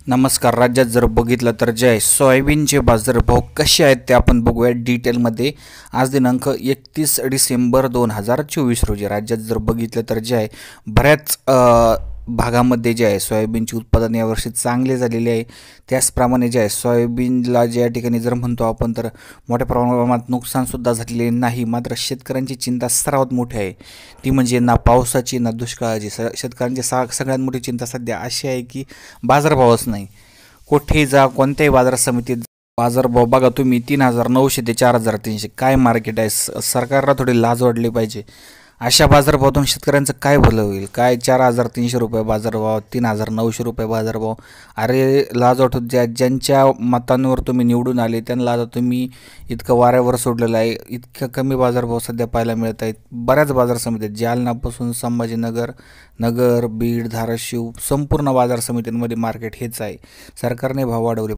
नमस्कार. राज्यात जर बघितलं तर जे आहे सोयाबीनचे बाजारभाव कसे आहेत ते आपण बघूया डिटेलमध्ये. आज दिनांक 31 डिसेंबर 2024 रोजी राज्यात जर बघितलं तर जे आहे बऱ्याच भागामध्ये जे आहे सोयाबीनचे उत्पादन यावर्षी चांगले झालेले आहे. त्याचप्रमाणे जे आहे सोयाबीनला ज्या ठिकाणी जर म्हणतो आपण तर मोठ्या प्रमाणात नुकसानसुद्धा झालेले नाही. मात्र शेतकऱ्यांची चिंता सर्वात मोठी आहे, ती म्हणजे ना पावसाची ना दुष्काळाची. शेतकऱ्यांची सगळ्यात मोठी चिंता सध्या अशी आहे की बाजारभावच नाही. कुठेही जा, कोणत्याही बाजार समितीत बाजारभाव बघा तुम्ही, 3,900 ते 4,300. काय मार्केट आहे? सरकारला थोडी लाज वाटली पाहिजे. अशा बाजारभावातून शेतकऱ्यांचं काय भलं होईल? काय 4,300 रुपये बाजारभाव, 3,900 रुपये बाजारभाव? अरे लाज वाटू द्या. ज्यांच्या मतांवर तुम्ही निवडून आले त्यांना आता तुम्ही इतकं वाऱ्यावर सोडलेलं आहे. इतकं कमी बाजारभाव सध्या पाहायला मिळत आहेत. बऱ्याच बाजार समित्या जालनापासून संभाजीनगर, नगर, बीड, धाराशिव संपूर्ण बाजार समित्यांमध्ये मार्केट हेच आहे. सरकारने भाव वाढवले